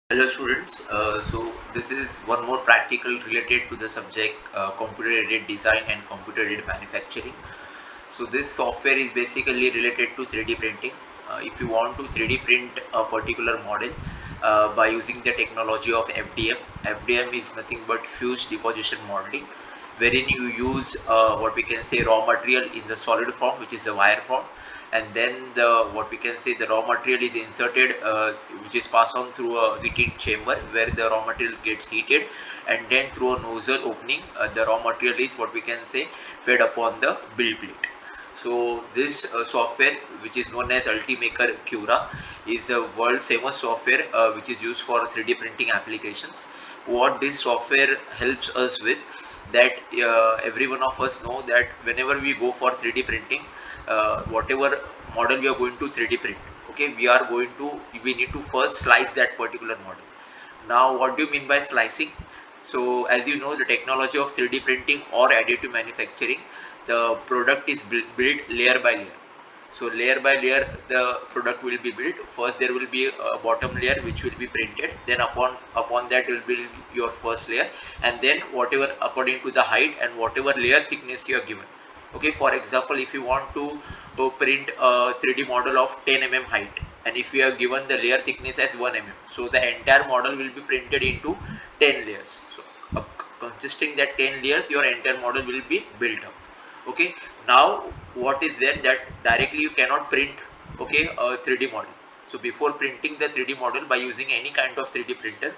Hello students, so this is one more practical related to the subject computer aided design and computer aided manufacturing. So this software is basically related to 3D printing. If you want to 3D print a particular model by using the technology of FDM, FDM is nothing but fused deposition modeling, wherein you use what we can say raw material in the solid form, which is the wire form, and then the what we can say the raw material is inserted, which is passed on through a heated chamber where the raw material gets heated, and then through a nozzle opening, the raw material is what we can say fed upon the build plate. So this software, which is known as Ultimaker Cura, is a world famous software which is used for 3D printing applications. What this software helps us with, that every one of us know that whenever we go for 3D printing, whatever model we are going to 3D print, okay, we need to first slice that particular model. Now, what do you mean by slicing? So, as you know, the technology of 3D printing or additive manufacturing, the product is built layer by layer. So, layer by layer, the product will be built. First, there will be a bottom layer which will be printed. Then, upon that will be your first layer, and then whatever according to the height and whatever layer thickness you have given. Okay, for example, if you want to print a 3D model of 10 mm height, and if you have given the layer thickness as 1 mm, so the entire model will be printed into 10 layers. So consisting that 10 layers, your entire model will be built up. Okay, now what is there, that directly you cannot print, okay, a 3D model. So before printing the 3D model by using any kind of 3D printer,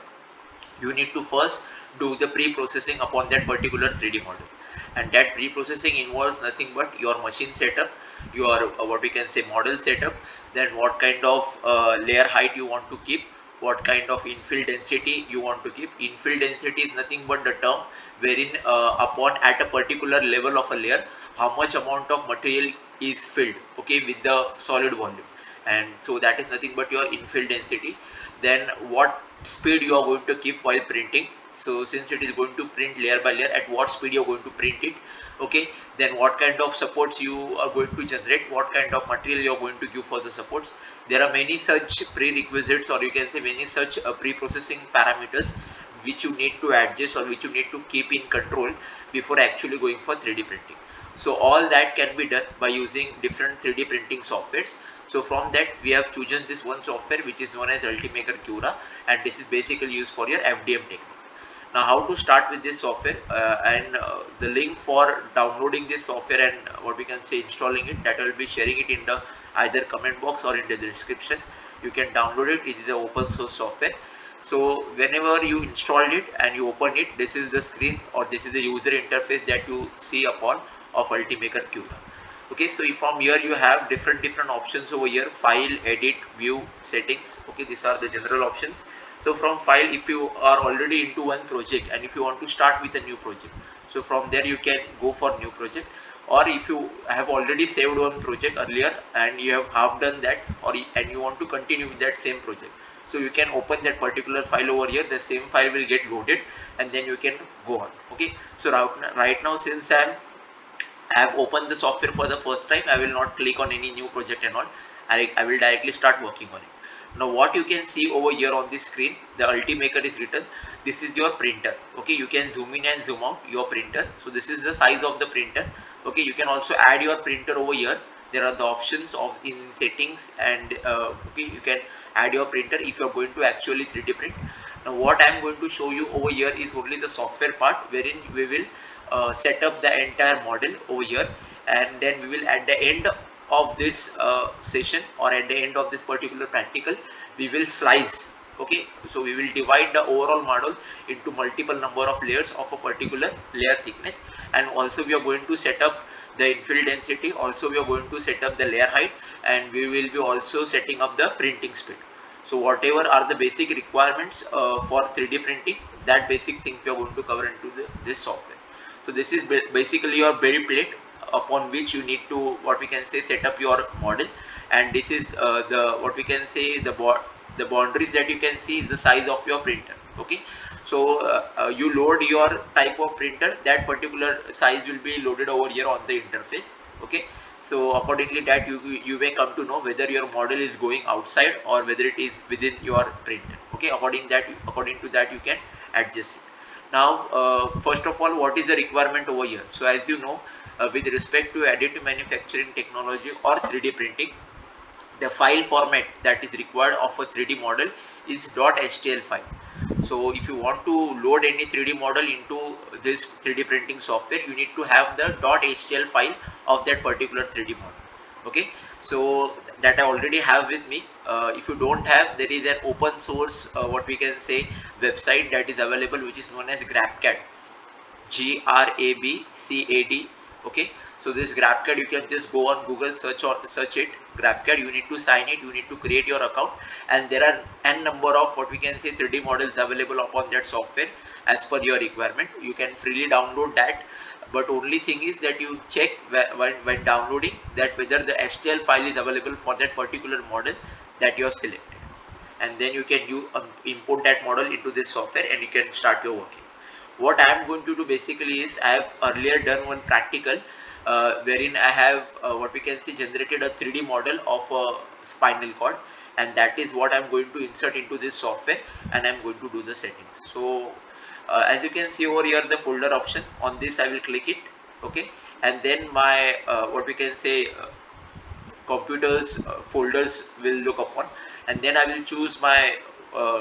you need to first do the pre-processing upon that particular 3D model, and that pre-processing involves nothing but your machine setup, your what we can say model setup, then what kind of layer height you want to keep, what kind of infill density you want to keep. Infill density is nothing but the term wherein upon at a particular level of a layer, how much amount of material is filled, okay, with the solid volume, and so that is nothing but your infill density. Then what speed you are going to keep while printing, so since it is going to print layer by layer, at what speed you are going to print it. Okay, then what kind of supports you are going to generate, what kind of material you are going to give for the supports. There are many such prerequisites, or you can say many such pre-processing parameters which you need to adjust or which you need to keep in control before actually going for 3D printing. So all that can be done by using different 3D printing softwares. So from that we have chosen this one software which is known as Ultimaker Cura, and this is basically used for your FDM technique. Now how to start with this software, and the link for downloading this software and what we can say installing it, that I will be sharing it in the either comment box or in the description. You can download it. It is an open source software. So whenever you installed it and you open it, this is the screen or this is the user interface that you see upon of Ultimaker Cura. Okay, so from here you have different options over here: file, edit, view, settings. Okay, these are the general options. So from file, if you are already into one project and if you want to start with a new project, so from there you can go for new project. Or if you have already saved one project earlier and you have half done that, and you want to continue with that same project, so you can open that particular file over here. The same file will get loaded and then you can go on. Okay, so right now, since I have opened the software for the first time, I will not click on any new project and all. I will directly start working on it. Now what you can see over here on the screen, the Ultimaker is written. This is your printer. Okay, you can zoom in and zoom out your printer. So this is the size of the printer. Okay, you can also add your printer over here. There are the options of in settings, and okay, you can add your printer if you are going to actually 3D print. Now what I am going to show you over here is only the software part, wherein we will set up the entire model over here, and then we will at the end of this session, or at the end of this particular practical, we will slice. Okay, so we will divide the overall model into multiple number of layers of a particular layer thickness, and also we are going to set up the infill density, also we are going to set up the layer height, and we will be also setting up the printing speed. So whatever are the basic requirements for 3D printing, that basic things we are going to cover into this software. So this is basically your build plate upon which you need to what we can say set up your model, and this is the what we can say the boundaries that you can see is the size of your printer. Okay, so you load your type of printer, that particular size will be loaded over here on the interface. Okay, so accordingly that you may come to know whether your model is going outside or whether it is within your printer. Okay, according to that you can adjust it. Now first of all, what is the requirement over here? So as you know, with respect to additive manufacturing technology or 3D printing, the file format that is required of a 3D model is .htl file. So if you want to load any 3D model into this 3D printing software, you need to have the .htl file of that particular 3D model. Okay, so that I already have with me. If you don't have, there is an open source what we can say website that is available, which is known as GrabCAD. GRABCAD. Okay, so this GrabCAD, you can just go on Google, search it, GrabCAD. You need to sign it, you need to create your account, and there are n number of what we can say 3D models available upon that software as per your requirement. You can freely download that, but only thing is that you check when downloading that whether the HTML file is available for that particular model that you have selected, and then you can import that model into this software and you can start your working. What I am going to do basically is, I have earlier done one practical wherein I have what we can see generated a 3D model of a spinal cord, and that is what I am going to insert into this software, and I am going to do the settings. So as you can see over here, the folder option, on this I will click it. Okay, and then my what we can say computers folders will look upon, and then I will choose my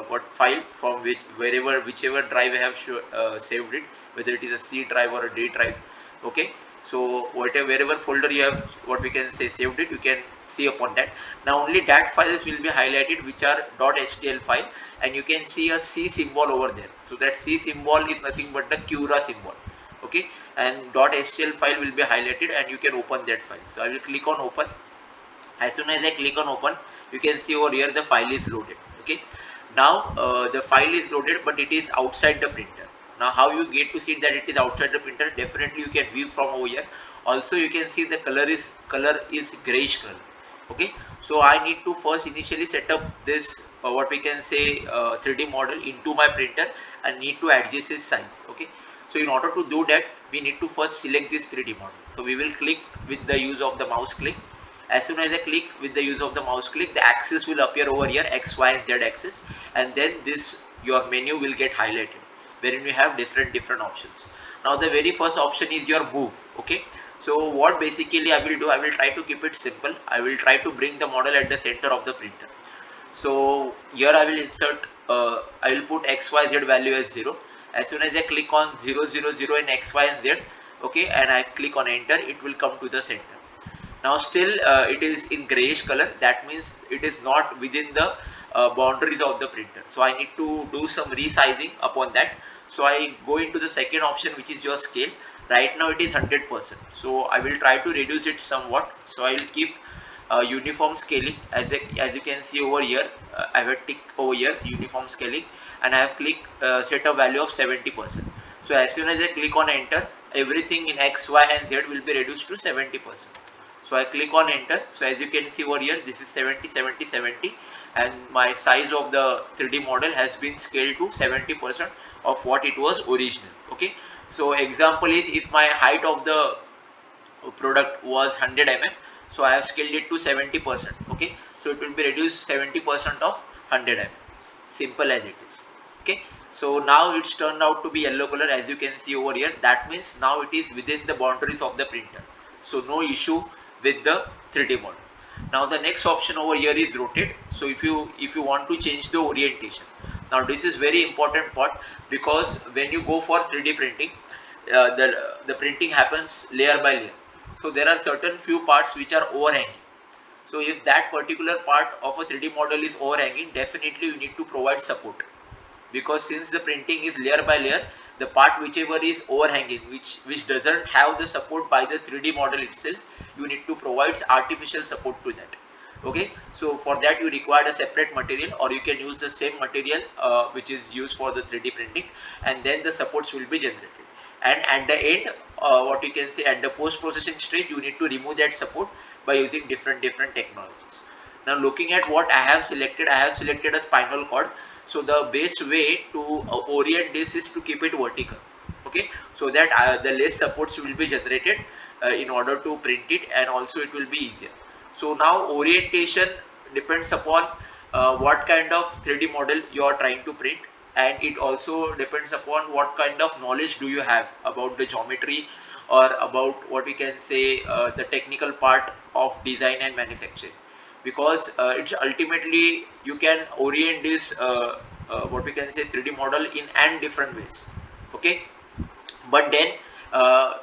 what file from whichever drive I have saved it, whether it is a C drive or a D drive. Okay, so wherever folder you have what we can say saved it, you can see upon that. Now only that files will be highlighted which are .htl file, and you can see a C symbol over there. So that C symbol is nothing but the Cura symbol. Okay, and .htl file will be highlighted and you can open that file. So I will click on open. As soon as I click on open, you can see over here the file is loaded. Okay, now the file is loaded, but it is outside the printer. Now how you get to see that it is outside the printer? Definitely you can view from over here. Also you can see the color is grayish color. Okay, so I need to first initially set up this what we can say 3D model into my printer and need to adjust its size. Okay, so in order to do that, we need to first select this 3D model. So we will click with the use of the mouse click. As soon as I click with the use of the mouse click, the axis will appear over here, X, Y and Z axis, and then this your menu will get highlighted wherein you have different options. Now the very first option is your move. Okay, so what basically I will do, I will try to keep it simple. I will try to bring the model at the center of the printer. So here I will insert I will put XYZ value as 0. As soon as I click on 000 in X, Y and Z, okay, and I click on enter, it will come to the center. Now still it is in grayish color, that means it is not within the boundaries of the printer. So I need to do some resizing upon that. So I go into the second option, which is your scale. Right now it is 100%, so I will try to reduce it somewhat. So I will keep uniform scaling. As you can see over here, I have a tick over here, uniform scaling, and I have clicked set a value of 70%. So as soon as I click on enter, everything in X, Y and Z will be reduced to 70%. So I click on enter. So as you can see over here, this is 70, 70, 70, and my size of the 3D model has been scaled to 70% of what it was original. Okay, so example is, if my height of the product was 100 mm, so I have scaled it to 70%. Okay, so it will be reduced 70% of 100 mm. Simple as it is. Okay, so now it's turned out to be yellow color, as you can see over here. That means now it is within the boundaries of the printer, so no issue with the 3D model. Now the next option over here is rotate. So if you want to change the orientation, now this is very important part, because when you go for 3D printing, the printing happens layer by layer. So there are certain few parts which are overhanging. So if that particular part of a 3D model is overhanging, definitely you need to provide support, because since the printing is layer by layer, the part whichever is overhanging, which doesn't have the support by the 3D model itself, you need to provide artificial support to that. Okay, so for that you require a separate material, or you can use the same material which is used for the 3D printing, and then the supports will be generated. And at the end, what you can say, at the post processing stage, you need to remove that support by using different technologies. Now looking at what I have selected a spinal cord. So the best way to orient this is to keep it vertical. Okay, so that the less supports will be generated in order to print it, and also it will be easier. So now orientation depends upon what kind of 3D model you are trying to print, and it also depends upon what kind of knowledge do you have about the geometry or about what we can say the technical part of design and manufacturing, because it's ultimately you can orient this what we can say 3D model in and different ways. Okay, but then uh,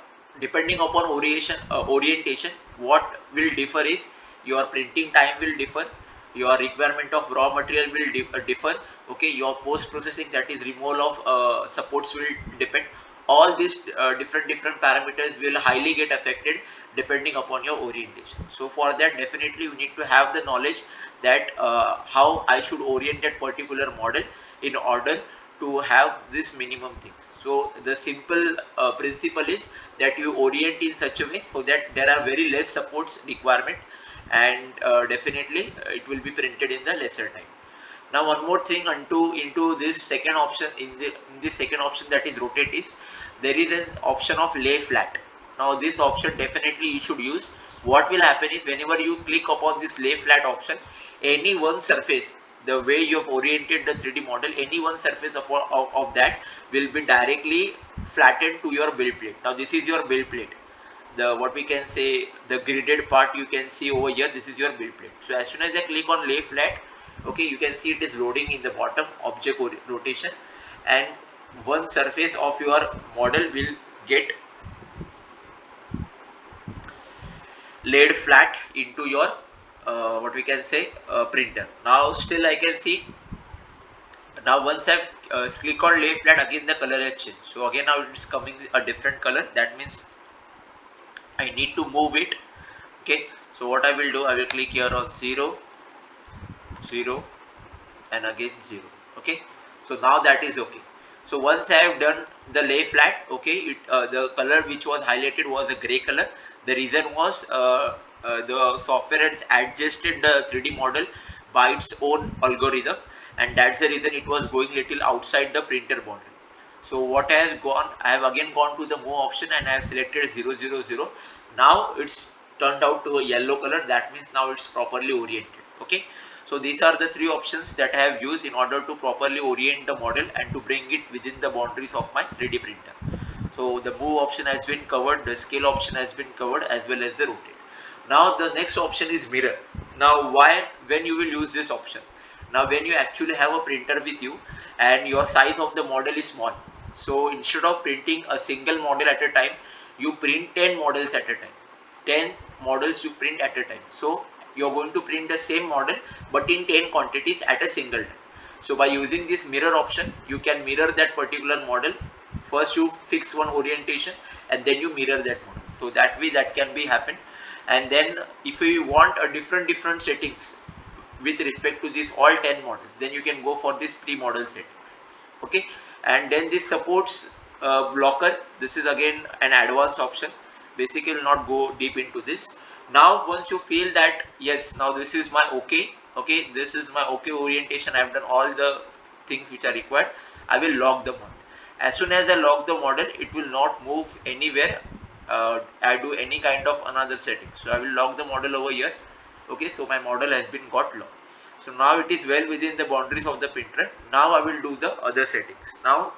depending upon orientation, what will differ is your printing time will differ, your requirement of raw material will differ. Okay, your post processing, that is removal of supports, will depend. All these different parameters will highly get affected depending upon your orientation. So for that, definitely you need to have the knowledge that how I should orient that particular model in order to have this minimum things. So the simple principle is that you orient in such a way so that there are very less supports requirement, and definitely it will be printed in the lesser time. Now one more thing into this second option, in this second option, that is rotate, is there is an option of lay flat. Now this option definitely you should use. What will happen is whenever you click upon this lay flat option, any one surface, the way you have oriented the 3D model, any one surface of that will be directly flattened to your build plate. Now this is your build plate, the what we can say the gridded part you can see over here, this is your build plate. So as soon as I click on lay flat, okay, you can see it is loading in the bottom object rotation, and one surface of your model will get laid flat into your what we can say printer. Now still I can see, now once I've click on lay flat, again the color has changed. So again now it's coming a different color, that means I need to move it. Okay, so what I will do, I will click here on 0 0 and again 0. Okay, so now that is okay. So once I have done the lay flat, okay, the color which was highlighted was a gray color. The reason was the software has adjusted the 3D model by its own algorithm, and that's the reason it was going little outside the printer boundary. So what I have gone, I have again gone to the move option and I have selected 0 0 0. Now it's turned out to a yellow color, that means now it's properly oriented. Okay, so these are the three options that I have used in order to properly orient the model and to bring it within the boundaries of my 3D printer. So the move option has been covered, the scale option has been covered, as well as the rotate. Now the next option is mirror. Now why, when you will use this option? Now when you actually have a printer with you and your size of the model is small, so instead of printing a single model at a time, you print 10 models at a time. 10 models you print at a time. So you're going to print the same model but in 10 quantities at a single time. So by using this mirror option, you can mirror that particular model. First you fix one orientation and then you mirror that model. So that way that can be happen. And then if you want a different settings with respect to this all 10 models, then you can go for this pre-model settings. Okay, and then this supports blocker. This is again an advanced option. Basically will not go deep into this. Now once you feel that yes, now this is my okay, okay, this is my okay orientation, I have done all the things which are required, I will lock the model. As soon as I lock the model, it will not move anywhere. I do any kind of another setting. So I will lock the model over here. Okay, so my model has been got locked. So now it is well within the boundaries of the printer. Now I will do the other settings. Now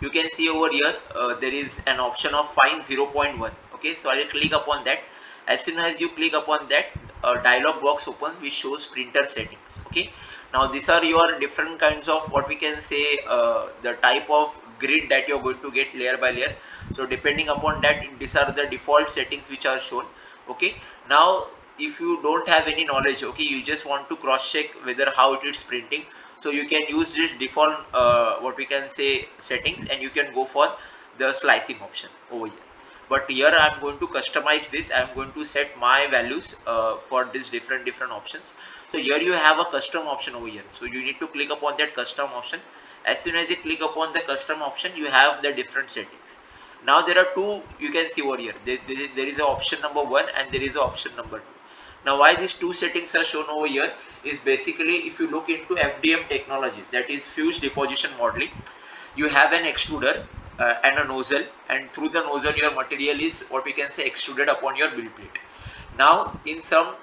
you can see over here there is an option of find 0.1. Okay, so I will click upon that. As soon as you click upon that, a dialog box opens which shows printer settings. Okay, now these are your different kinds of what we can say the type of grid that you're going to get layer by layer. So depending upon that, these are the default settings which are shown. Okay, now if you don't have any knowledge, okay, you just want to cross check whether how it is printing, so you can use this default what we can say settings and you can go for the slicing option over here. But here I am going to customize this. I am going to set my values for these different options. So here you have a custom option over here, so you need to click upon that custom option. As soon as you click upon the custom option, you have the different settings. Now there are two, you can see over here, there is a option number 1 and there is a option number 2. Now why these two settings are shown over here is basically, if you look into FDM technology, that is fused deposition modeling, you have an extruder and a nozzle, and through the nozzle your material is what we can say extruded upon your build plate. Now in some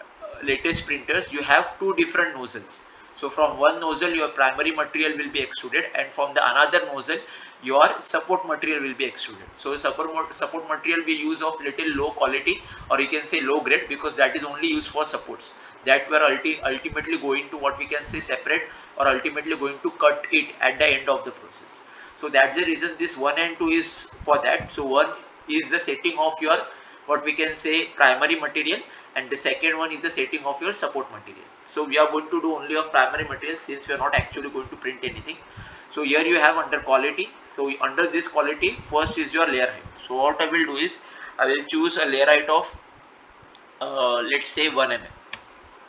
latest printers, you have two different nozzles. So from one nozzle your primary material will be extruded, and from the another nozzle your support material will be extruded. So support material we use of little low quality, or you can say low grade, because that is only used for supports, that were ultimately going to what we can say separate, or ultimately going to cut it at the end of the process. So that's the reason this 1 and 2 is for that. So one is the setting of your what we can say primary material, and the second one is the setting of your support material. So we are going to do only of primary material, since we are not actually going to print anything. So here you have under quality. So under this quality, first is your layer height. So what I will do is I will choose a layer height of let's say 1 mm.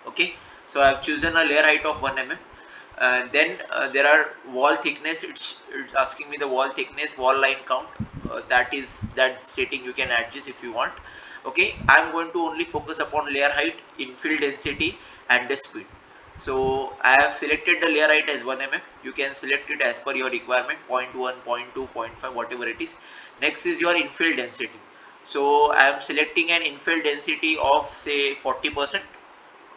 Okay, so I have chosen a layer height of 1 mm. Then there are wall thickness. It's asking me the wall thickness, wall line count. That is that setting you can adjust if you want. Okay, I'm going to only focus upon layer height, infill density, and the speed. So I have selected the layer height as 1 mm. You can select it as per your requirement, 0.1, 0.2, 0.5, whatever it is. Next is your infill density. So I am selecting an infill density of say 40%.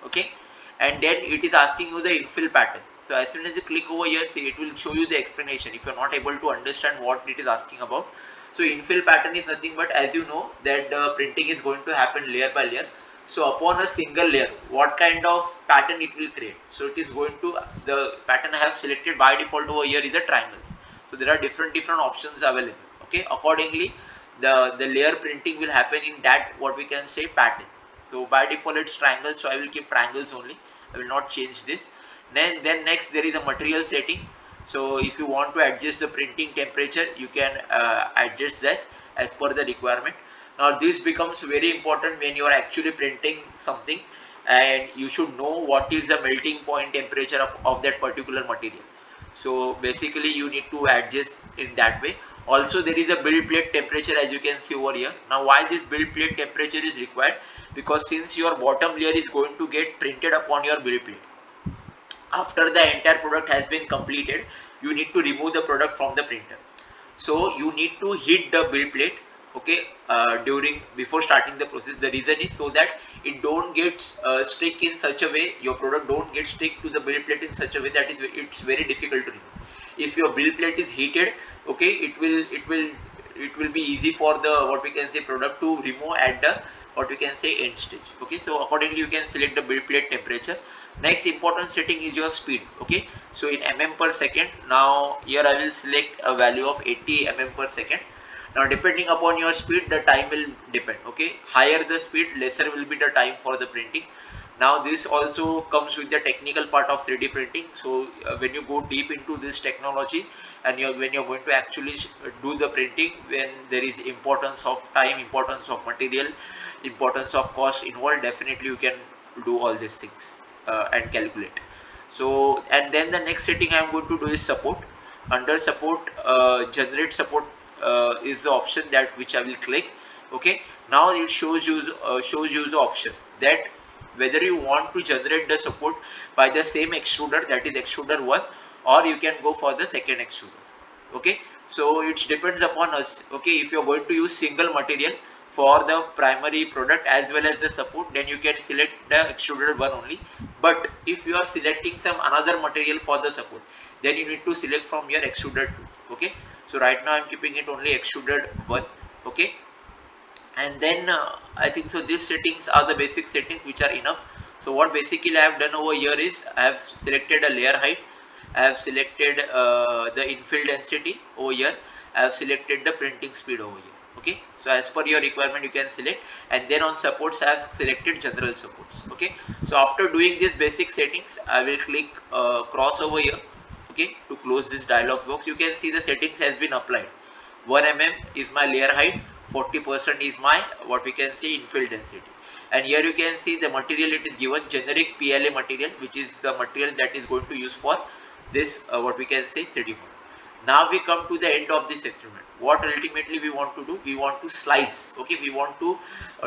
Okay, and then it is asking you the infill pattern. So as soon as you click over here, see, it will show you the explanation if you are not able to understand what it is asking about. So infill pattern is nothing but, as you know, that the printing is going to happen layer by layer. So upon a single layer, what kind of pattern it will create? So it is going to, the pattern I have selected by default over here is a triangles. So there are different options available. Okay, accordingly the layer printing will happen in that what we can say pattern. So by default it's triangle, so I will keep triangles only. I will not change this. Then next there is a material setting. So if you want to adjust the printing temperature, you can adjust that as per the requirement. Now this becomes very important when you are actually printing something, and you should know what is the melting point temperature of that particular material. So basically you need to adjust in that way. Also there is a build plate temperature, as you can see over here. Now why this build plate temperature is required? Because since your bottom layer is going to get printed upon your build plate, after the entire product has been completed, you need to remove the product from the printer. So you need to heat the build plate, okay, during before starting the process. The reason is so that it don't get stick in such a way, your product don't get stick to the build plate in such a way that it's very difficult to remove. If your build plate is heated, okay, it will be easy for the what we can say product to remove at the what we can say end stage. Okay, so accordingly you can select the build plate temperature. Next important setting is your speed. Okay, so in mm per second, now here I will select a value of 80 per second. Now depending upon your speed, the time will depend. Okay, higher the speed, lesser will be the time for the printing. Now this also comes with the technical part of 3D printing. So when you go deep into this technology, and when you're going to actually do the printing, when there is importance of time, importance of material, importance of cost involved, definitely you can do all these things and calculate. So and then the next setting I am going to do is support. Under support, generate support is the option that which I will click. Okay, now it shows you the option that whether you want to generate the support by the same extruder, that is extruder 1, or you can go for the second extruder. Okay, so it depends upon us. Okay, if you are going to use single material for the primary product as well as the support, then you can select the extruded 1 only. But if you are selecting some another material for the support, then you need to select from your extruded 2. Okay, so right now I am keeping it only extruded 1. Okay, and then I think so these settings are the basic settings which are enough. So what basically I have done over here is I have selected a layer height, I have selected the infill density over here, I have selected the printing speed over here. Okay, so as per your requirement you can select, and then on supports I have selected general supports. Okay, so after doing these basic settings I will click cross over here. Okay, to close this dialog box, you can see the settings has been applied. 1 is my layer height, 40% is my what we can say infill density, and here you can see the material it is given generic PLA material, which is the material that is going to use for this what we can say 3D model. Now we come to the end of this experiment. What ultimately we want to do, we want to slice. Okay, we want to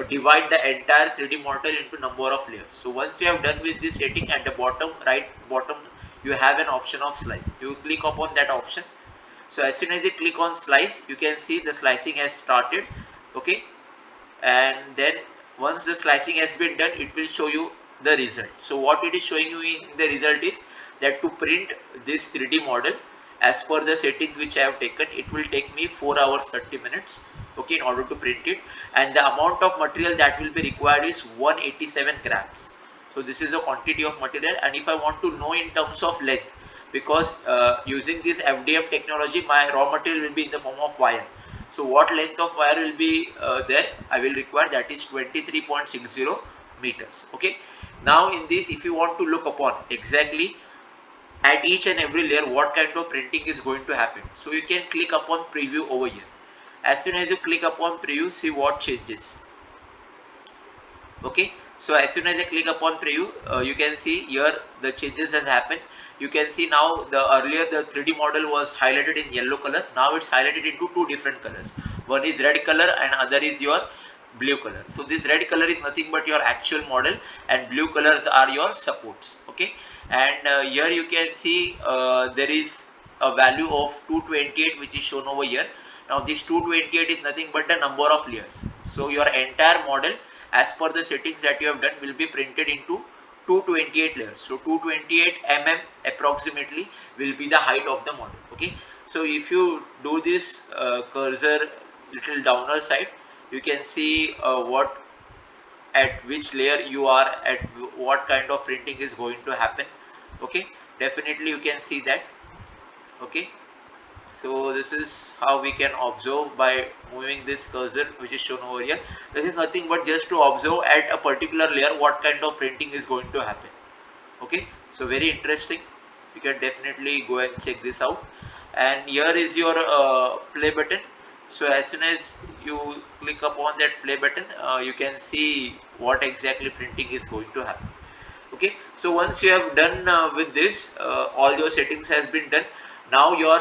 divide the entire 3D model into number of layers. So once we have done with this setting, at the bottom right bottom you have an option of slice. You click upon that option. So as soon as you click on slice, you can see the slicing has started. Okay, and then once the slicing has been done, it will show you the result. So what it is showing you in the result is that to print this 3D model as per the settings which I have taken, it will take me 4 hours 30 minutes, okay, in order to print it, and the amount of material that will be required is 187 grams. So this is the quantity of material, and if I want to know in terms of length, because using this FDM technology, my raw material will be in the form of wire. So what length of wire will be there, I will require, that is 23.60 meters. Okay, now in this, if you want to look upon exactly at each and every layer what kind of printing is going to happen, so you can click upon preview over here. As soon as you click upon preview, see what changes. Okay, so as soon as I click upon preview, you can see here the changes has happened. You can see now the earlier the 3D model was highlighted in yellow color, now it's highlighted into two different colors. One is red color and other is your blue color. So this red color is nothing but your actual model, and blue colors are your supports. Okay, and here you can see there is a value of 228 which is shown over here. Now this 228 is nothing but the number of layers. So your entire model, as per the settings that you have done, will be printed into 228 layers. So 228 mm approximately will be the height of the model. Okay, so if you do this cursor little downer side, you can see what at which layer you are at, what kind of printing is going to happen. Okay, definitely you can see that. Okay, so this is how we can observe by moving this cursor which is shown over here. This is nothing but just to observe at a particular layer what kind of printing is going to happen. Okay, so very interesting, you can definitely go and check this out. And here is your play button. So as soon as you click upon that play button, you can see what exactly printing is going to happen. Okay, so once you have done with this, all your settings has been done. Now your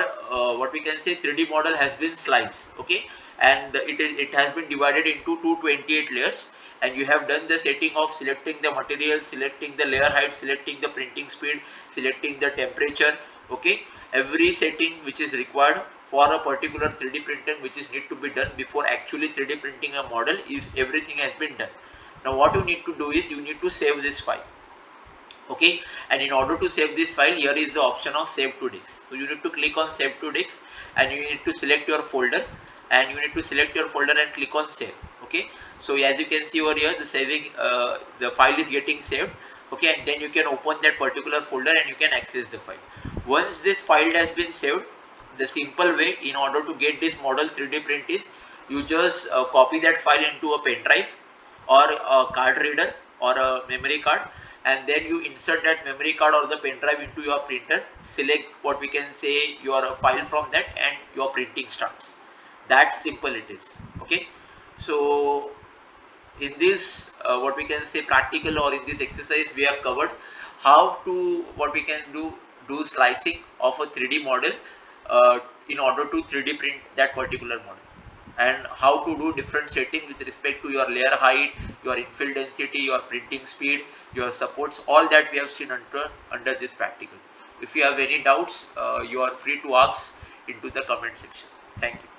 what we can say 3D model has been sliced. Okay, and it has been divided into 228 layers, and you have done the setting of selecting the material, selecting the layer height, selecting the printing speed, selecting the temperature. Okay, every setting which is required for a particular 3D printing which is need to be done before actually 3D printing a model, is everything has been done. Now what you need to do is you need to save this file. Okay, and in order to save this file, here is the option of save to disk. So you need to click on save to disk, and you need to select your folder, and you need to select your folder and click on save. Okay, so as you can see over here, the saving the file is getting saved. Okay, and then you can open that particular folder and you can access the file. Once this file has been saved, the simple way in order to get this model 3D print is you just copy that file into a pen drive or a card reader or a memory card, and then you insert that memory card or the pen drive into your printer, select what we can say your file from that, and your printing starts. That simple it is. Okay, so in this what we can say practical, or in this exercise, we have covered how to what we can do slicing of a 3D model in order to 3D print that particular model, and how to do different settings with respect to your layer height, your infill density, your printing speed, your supports. All that we have seen under this practical. If you have any doubts, you are free to ask into the comment section. Thank you.